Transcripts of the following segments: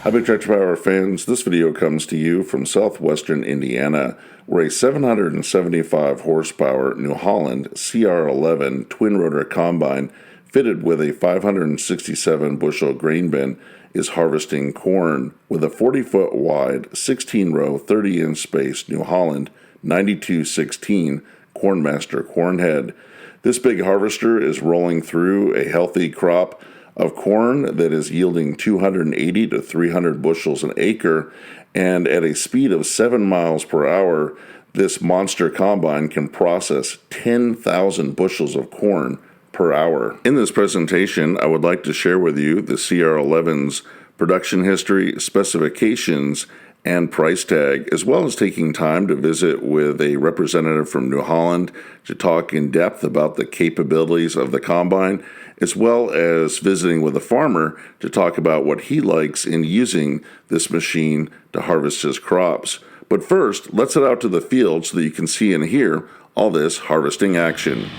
Hi, Big Tractor Power fans. This video comes to you from southwestern Indiana, where a 775 horsepower New Holland CR11 twin rotor combine fitted with a 567 bushel grain bin is harvesting corn with a 40-foot wide, 16-row, 30-inch space New Holland 9216 Cornmaster corn head. This big harvester is rolling through a healthy crop of corn that is yielding 280 to 300 bushels an acre, and at a speed of 7 miles per hour, this monster combine can process 10,000 bushels of corn per hour. In this presentation, I would like to share with you the CR11's production history, specifications, and price tag, as well as taking time to visit with a representative from New Holland to talk in depth about the capabilities of the combine, as well as visiting with a farmer to talk about what he likes in using this machine to harvest his crops. But first, let's head out to the field so that you can see and hear all this harvesting action.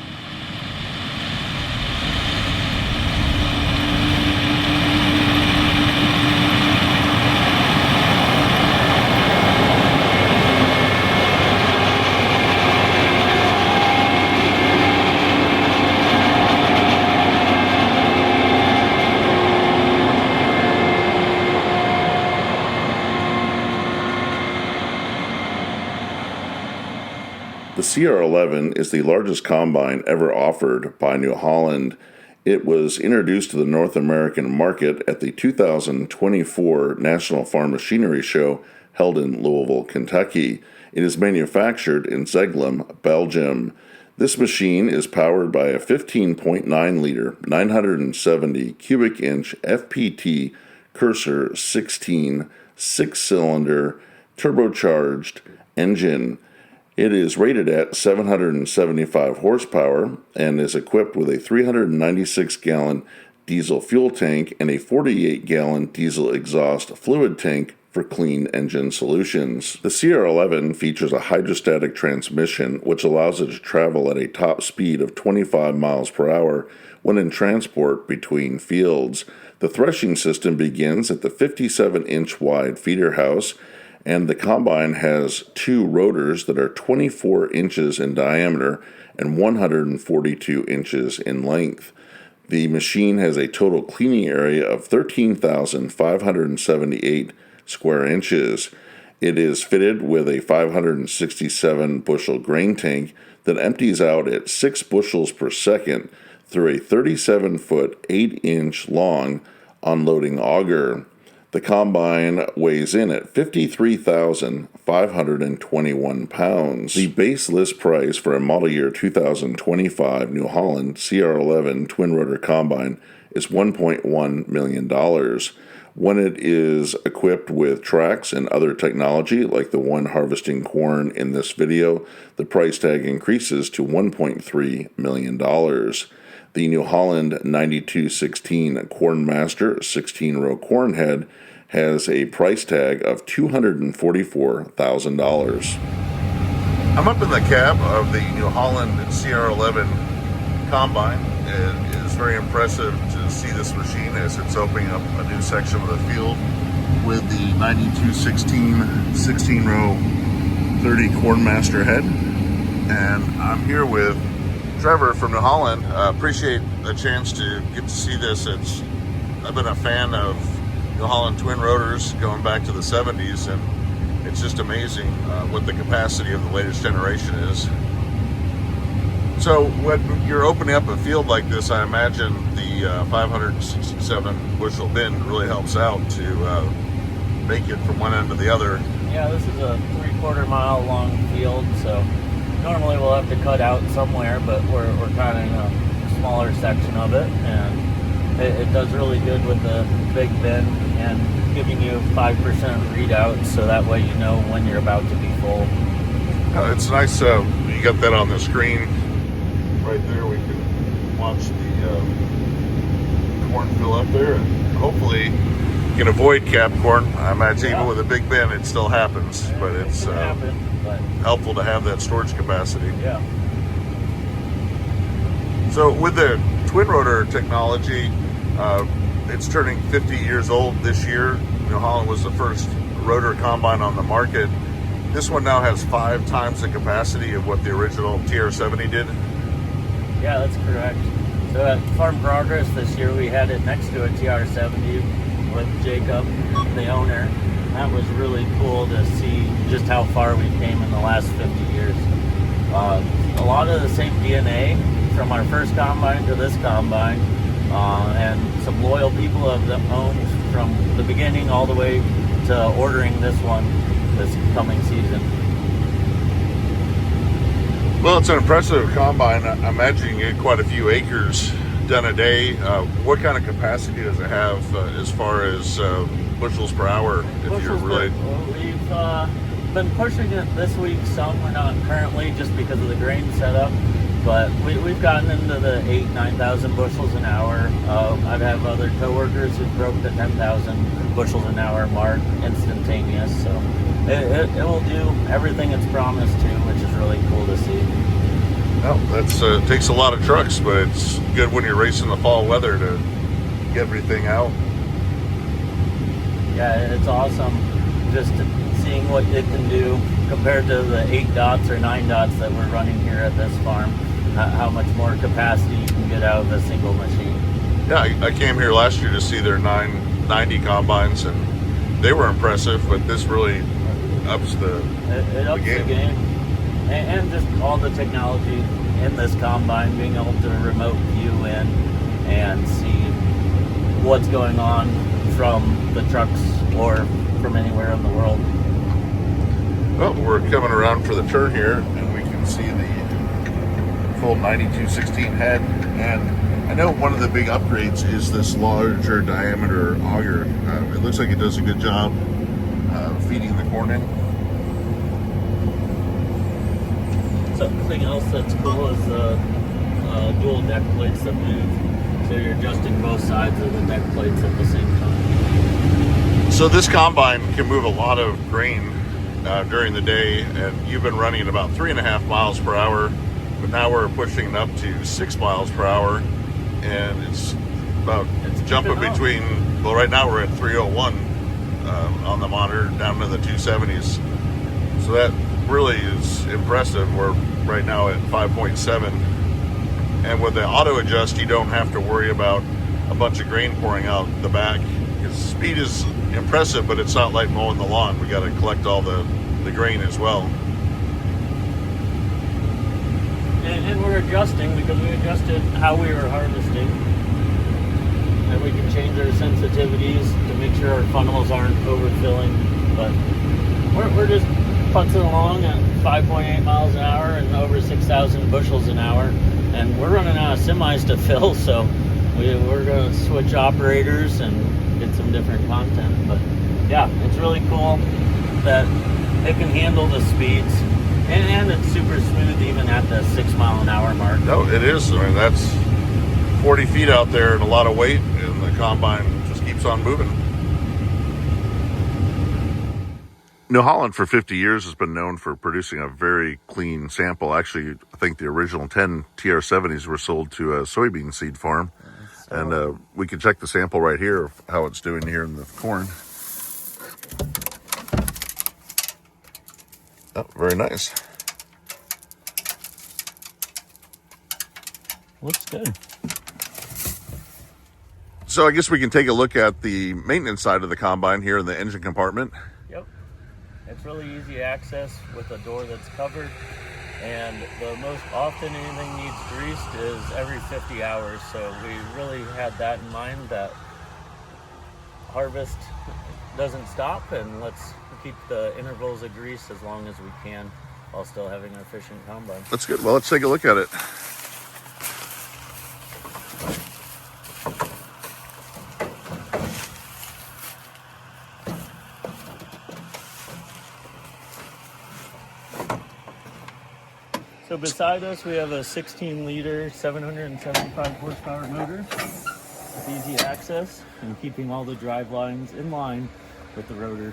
The CR11 is the largest combine ever offered by New Holland. It was introduced to the North American market at the 2024 National Farm Machinery Show held in Louisville, Kentucky. It is manufactured in Zeglum, Belgium. This machine is powered by a 15.9 liter, 970 cubic inch FPT Cursor 16 6-cylinder turbocharged engine. It is rated at 775 horsepower and is equipped with a 396-gallon diesel fuel tank and a 48-gallon diesel exhaust fluid tank for clean engine solutions. The CR11 features a hydrostatic transmission which allows it to travel at a top speed of 25 miles per hour when in transport between fields. The threshing system begins at the 57-inch wide feeder house, and the combine has two rotors that are 24 inches in diameter and 142 inches in length. The machine has a total cleaning area of 13,578 square inches. It is fitted with a 567 bushel grain tank that empties out at 6 bushels per second through a 37-foot, 8-inch long unloading auger. The combine weighs in at 53,521 pounds. The base list price for a model year 2025 New Holland CR11 twin rotor combine is $1.1 million. When it is equipped with tracks and other technology like the one harvesting corn in this video, the price tag increases to $1.3 million. The New Holland 9216 Cornmaster 16-row corn head has a price tag of $244,000. I'm up in the cab of the New Holland CR11 combine. It is very impressive to see this machine as it's opening up a new section of the field with the 9216 16-row 30 Cornmaster head. And I'm here with Trevor from New Holland. Appreciate the chance to get to see this. I've been a fan of New Holland twin rotors going back to the 70s, and it's just amazing what the capacity of the latest generation is. So when you're opening up a field like this, I imagine the 567 bushel bin really helps out to make it from one end to the other. Yeah, this is a 3/4 mile long field, so normally we'll have to cut out somewhere, but we're kind of in a smaller section of it, and it does really good with the big bin and giving you 5% readout, so that way you know when you're about to be full. It's nice you got that on the screen right there. We can watch the corn fill up there, and hopefully you can avoid cap corn. I imagine even with a big bin it still happens, but it's helpful to have that storage capacity. Yeah. So with the twin rotor technology, it's turning 50 years old this year. New Holland was the first rotor combine on the market. This one now has 5 times the capacity of what the original TR70 did. Yeah, that's correct. So at Farm Progress this year, we had it next to a TR70 with Jacob, the owner. That was really cool to see just how far we came in the last 50 years. A lot of the same DNA from our first combine to this combine, and some loyal people have owned from the beginning all the way to ordering this one this coming season. Well, it's an impressive combine. I imagine you get quite a few acres done a day. What kind of capacity does it have as far as bushels per hour? If you're really, we've been pushing it this week some. We're not currently, just because of the grain setup, but we've gotten into the 9,000 bushels an hour. I've had other coworkers who broke the 10,000 bushels an hour mark instantaneous. So it will do everything it's promised to, which is really cool to see. well, that's takes a lot of trucks, but it's good when you're racing the fall weather to get everything out. Yeah, it's awesome just seeing what it can do compared to the 8 dots or 9 dots that we're running here at this farm. How much more capacity you can get out of a single machine. Yeah, I came here last year to see their 990 combines, and they were impressive, but this really ups it ups the game. And just all the technology in this combine, being able to remote view in and see what's going on from the trucks or from anywhere in the world. Well, we're coming around for the turn here, and we can see the full 9216 head. And I know one of the big upgrades is this larger diameter auger. It looks like it does a good job feeding the corn in. Something else that's cool is the dual deck plates that move. So you're adjusting both sides of the deck plates at the same time. So this combine can move a lot of grain during the day, and you've been running at about 3.5 miles per hour, but now we're pushing it up to 6 miles per hour, and it's jumping between, well, right now we're at 301 on the monitor down to the 270s. So that really is impressive. We're right now at 5.7, and with the auto adjust, you don't have to worry about a bunch of grain pouring out the back. Because speed is impressive, but it's not like mowing the lawn. We got to collect all the grain as well. And we're adjusting because we adjusted how we were harvesting, and we can change our sensitivities to make sure our funnels aren't overfilling. But we're just putzing along at 5.8 miles an hour and over 6,000 bushels an hour, and we're running out of semis to fill, so we're going to switch operators and get some different content. But yeah, it's really cool that it can handle the speeds, and it's super smooth even at the 6 mile an hour mark. No, it is. I mean, that's 40 feet out there and a lot of weight, and the combine just keeps on moving. New Holland for 50 years has been known for producing a very clean sample. Actually, I think the original 10 TR70s were sold to a soybean seed farm. And we can check the sample right here of how it's doing here in the corn. Oh, very nice. Looks good. So I guess we can take a look at the maintenance side of the combine here in the engine compartment. Yep. It's really easy access with a door that's covered. And the most often anything needs greased is every 50 hours. So we really had that in mind, that harvest doesn't stop, and let's keep the intervals of grease as long as we can while still having an efficient combine. That's good. Well, let's take a look at it. So beside us, we have a 16-liter, 775 horsepower motor with easy access and keeping all the drive lines in line with the rotor.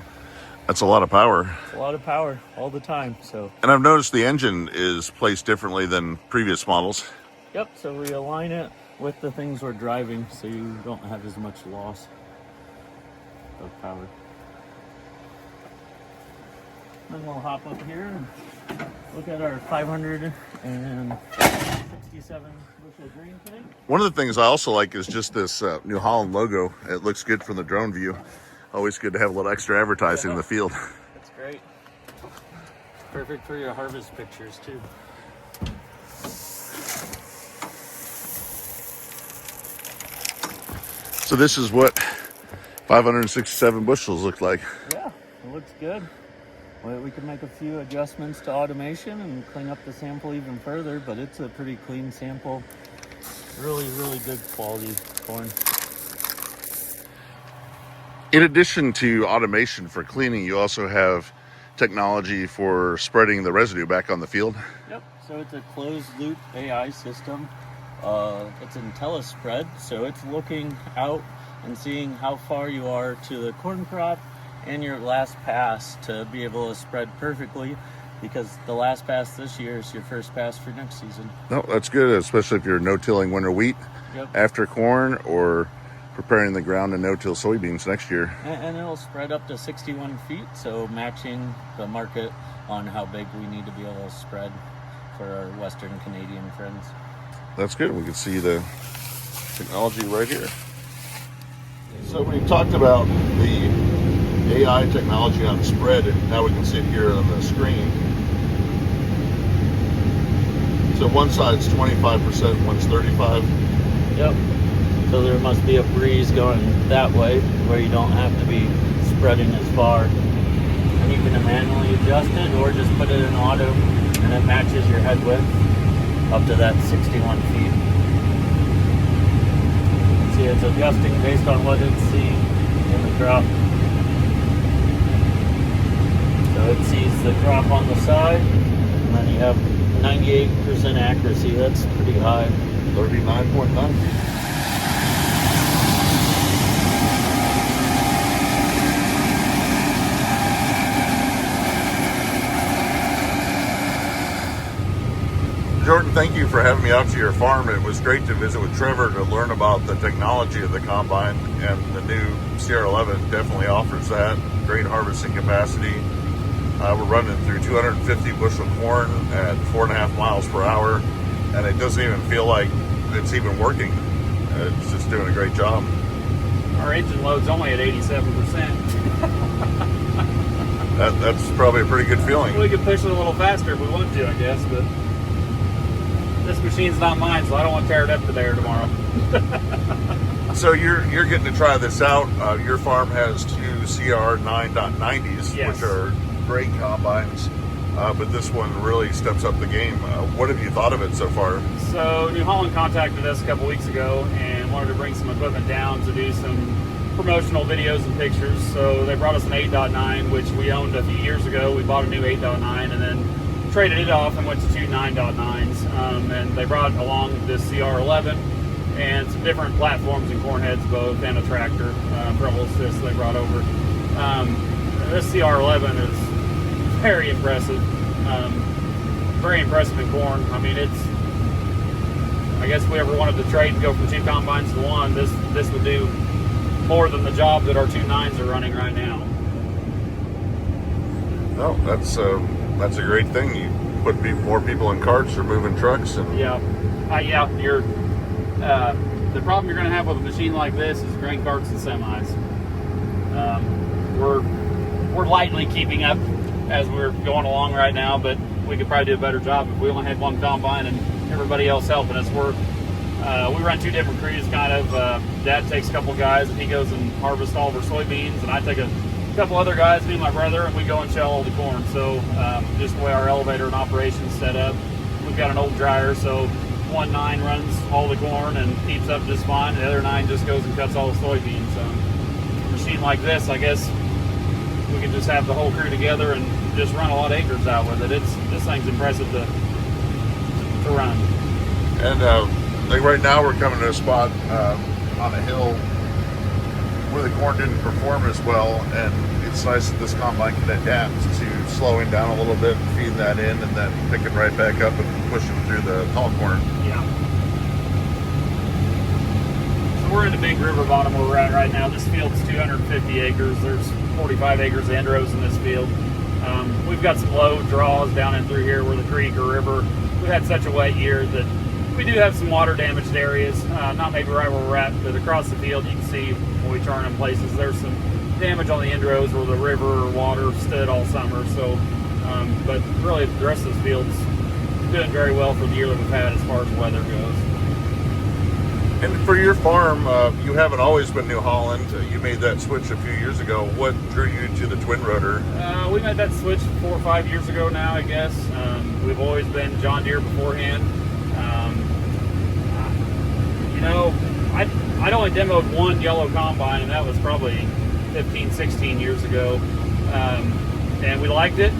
That's a lot of power. It's a lot of power all the time. So. And I've noticed the engine is placed differently than previous models. Yep, so we align it with the things we're driving so you don't have as much loss of power. Then we'll hop up here and look at our 567 bushel grain tank. One of the things I also like is just this New Holland logo. It looks good from the drone view. Always good to have a little extra advertising in the field. That's great. Perfect for your harvest pictures too. So this is what 567 bushels look like. Yeah, it looks good. Well, we can make a few adjustments to automation and clean up the sample even further, but it's a pretty clean sample. Really, really good quality corn. In addition to automation for cleaning, you also have technology for spreading the residue back on the field. Yep, so it's a closed loop AI system. It's IntelliSpread, so it's looking out and seeing how far you are to the corn crop and your last pass to be able to spread perfectly, because the last pass this year is your first pass for next season. No, that's good, especially if you're no-tilling winter wheat after corn, or preparing the ground to no-till soybeans next year. And it'll spread up to 61 feet, so matching the market on how big we need to be able to spread for our Western Canadian friends. That's good. We can see the technology right here. So we talked about the AI technology on spread, and now we can see it here on the screen. So one side's 25%, one's 35%. Yep. So there must be a breeze going that way where you don't have to be spreading as far. And you can manually adjust it or just put it in auto and it matches your head width up to that 61 feet. See, it's adjusting based on what it's seeing in the crop. So it sees the crop on the side, and then you have 98% accuracy. That's pretty high. 39.9. Jordan, thank you for having me out to your farm. It was great to visit with Trevor to learn about the technology of the combine, and the new CR11 definitely offers that. Great harvesting capacity. We're running through 250 bushel corn at 4.5 miles per hour, and it doesn't even feel like it's even working. It's just doing a great job. Our engine load's only at 87%. That's probably a pretty good feeling. We could push it a little faster if we want to, I guess, but this machine's not mine, so I don't want to tear it up to there tomorrow. So you're getting to try this out. Your farm has two CR9.90s, Yes. which are great combines, but this one really steps up the game. What have you thought of it so far? So New Holland contacted us a couple weeks ago and wanted to bring some equipment down to do some promotional videos and pictures. So they brought us an 8.9, which we owned a few years ago. We bought a new 8.9 and then traded it off and went to two 9.9s. And they brought along this CR11 and some different platforms and corn heads both, and a tractor, Breville Assist they brought over. This CR11 is very impressive. Very impressive in corn. I mean, I guess if we ever wanted to trade and go from two combines to one, this would do more than the job that our two 9s are running right now. No, that's a great thing. You put more people in carts or moving trucks, and Yeah. The problem you're going to have with a machine like this is grain carts and semis. We're lightly keeping up as we're going along right now, but we could probably do a better job if we only had one combine and everybody else helping us. We run two different crews, kind of. Dad takes a couple guys and he goes and harvests all of our soybeans, and I take a couple other guys, me and my brother, and we go and shell all the corn. So just the way our elevator and operation's set up, we've got an old dryer, so one 9 runs all the corn and keeps up just fine, and the other 9 just goes and cuts all the soybeans. A machine like this, I guess we can just have the whole crew together and just run a lot of acres out with it. This thing's impressive to run. And like right now we're coming to a spot on a hill where the corn didn't perform as well, and it's nice that this combine can adapt to slowing down a little bit, feeding that in, and then picking right back up and pushing through the tall corn. Yeah. So we're in the big river bottom where we're at right now. This field's 250 acres. There's 45 acres of end rows in this field. We've got some low draws down in through here where the creek or river. We've had such a wet year that we do have some water damaged areas. Not maybe right where we're at, but across the field you can see when we turn in places there's some damage on the end rows where the river or water stood all summer. So, but really the rest of this field's doing very well for the year that we've had as far as weather goes. And for your farm, you haven't always been New Holland. You made that switch a few years ago. What drew you to the twin rotor? We made that switch 4 or 5 years ago now, I guess. We've always been John Deere beforehand. You know, I'd only demoed one yellow combine, and that was probably 15, 16 years ago. And we liked it.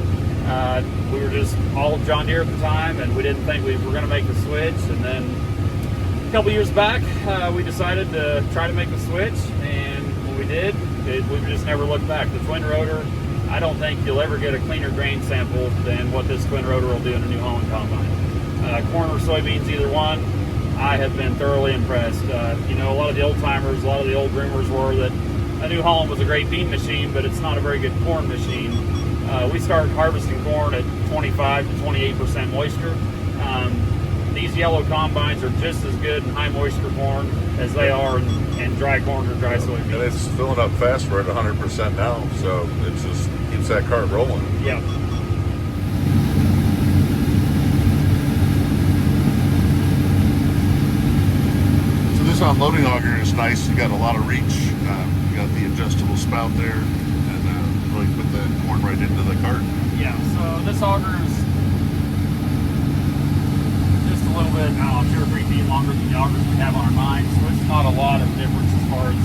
We were just all John Deere at the time, and we didn't think we were going to make the switch. And then a couple years back, we decided to try to make the switch, and when we did, we just never looked back. The twin rotor, I don't think you'll ever get a cleaner grain sample than what this twin rotor will do in a New Holland combine. Corn or soybeans, either one, I have been thoroughly impressed. You know, a lot of the old timers, a lot of the old rumors were that a New Holland was a great bean machine, but it's not a very good corn machine. We started harvesting corn at 25 to 28% moisture. These yellow combines are just as good in high moisture corn as they are in dry corn or dry soybeans. And it's filling up fast. We're at 100% now, so it just keeps that cart rolling. Yeah. So this unloading auger is nice. You got a lot of reach. You got the adjustable spout there, and really put the corn right into the cart. Yeah, so this auger is just a little bit, I don't know, 2 or 3 feet longer than the augers we have on our mines. So it's not a lot of difference as far as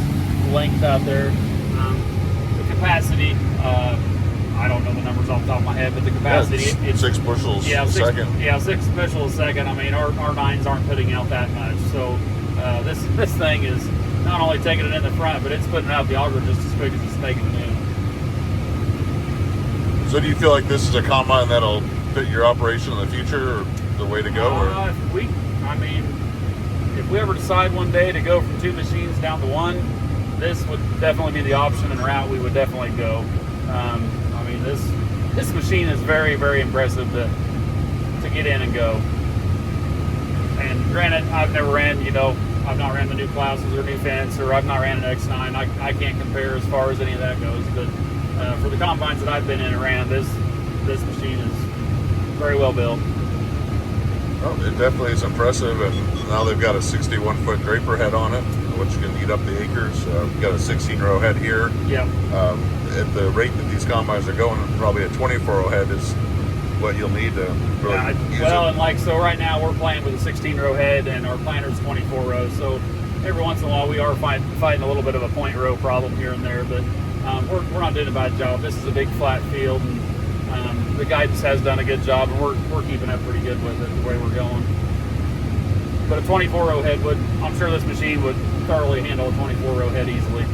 length out there. The capacity, I don't know the numbers off the top of my head, but the capacity, it's 6 bushels a second. Yeah, 6 bushels a second. I mean, our nines aren't putting out that much. So this thing is not only taking it in the front, but it's putting out the auger just as quick as it's taking it in. So do you feel like this is a combine that'll fit your operation in the future, or the way to go? If we ever decide one day to go from 2 machines down to 1, this would definitely be the option and route we would definitely go. I mean, this machine is very, very impressive to get in and go. And granted, I've never ran, you know, I've not ran the new Clouses or new Fence, or I've not ran an X9. I can't compare as far as any of that goes, but for the combines that I've been in and ran, this machine is very well built. Well, it definitely is impressive, and now they've got a 61-foot draper head on it, which can eat up the acres. We've got a 16-row head here. Yeah. At the rate that these combines are going, probably a 24-row head is what you'll need to really use it. And like, so right now we're playing with a 16-row head, and our planter's 24 rows. So every once in a while we are fighting a little bit of a point row problem here and there, but we're not doing a bad job. This is a big flat field, and the guidance has done a good job, and we're keeping up pretty good with it the way we're going. But a 24-row head I'm sure this machine would thoroughly handle a 24-row head easily.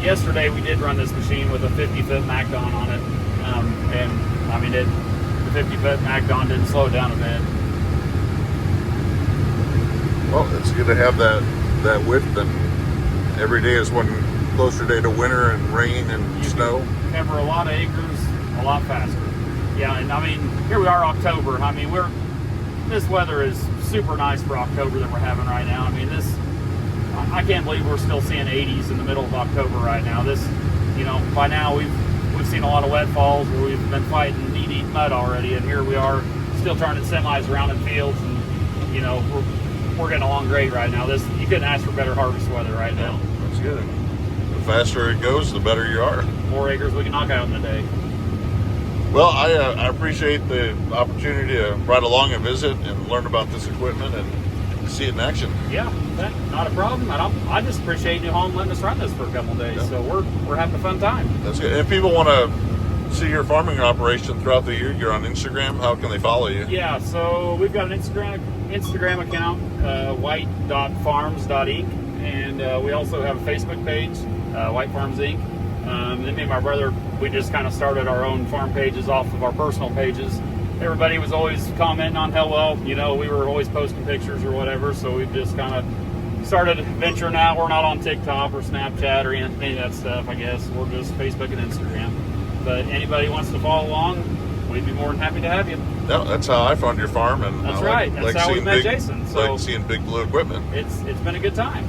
Yesterday we did run this machine with a 50-foot MacDon on it, and I mean the 50-foot MacDon didn't slow down a bit. Well, it's good to have that width, and every day is one closer day to winter and rain and snow. Cover a lot of acres a lot faster. Yeah, and I mean, here we are, October. I mean, this weather is super nice for October that we're having right now. I mean, I can't believe we're still seeing 80s in the middle of October right now. You know, by now we've seen a lot of wet falls where we've been fighting knee-deep mud already, and here we are still turning semis around in fields, and you know, we're getting along great right now. You couldn't ask for better harvest weather right now. That's good. The faster it goes, the better you are. More acres we can knock out in a day. Well, I appreciate the opportunity to ride along and visit and learn about this equipment and see it in action. Yeah, not a problem. I just appreciate New Holland letting us run this for a couple of days. Yeah. So we're having a fun time. That's good. And if people want to see your farming operation throughout the year, you're on Instagram. How can they follow you? Yeah, so we've got an Instagram account, white.farms.inc, and we also have a Facebook page, White Farms Inc. Then me and my brother, we just kind of started our own farm pages off of our personal pages. Everybody was always commenting on how well, you know, we were always posting pictures or whatever, so we've just kind of started venturing out. We're not on TikTok or Snapchat or any of that stuff, I guess. We're just Facebook and Instagram. But anybody who wants to follow along, we'd be more than happy to have you. No, that's how I found your farm, and That's I right. That's how we seeing met big, Jason. So like seeing big blue equipment. it's been a good time.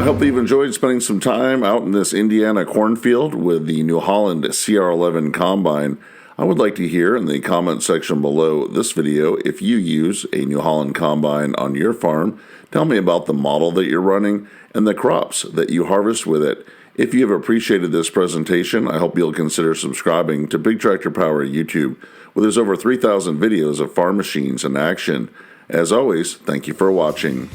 I hope that you've enjoyed spending some time out in this Indiana cornfield with the New Holland CR11 combine. I would like to hear in the comment section below this video if you use a New Holland combine on your farm. Tell me about the model that you're running and the crops that you harvest with it. If you have appreciated this presentation, I hope you'll consider subscribing to Big Tractor Power YouTube, where there's over 3,000 videos of farm machines in action. As always, thank you for watching.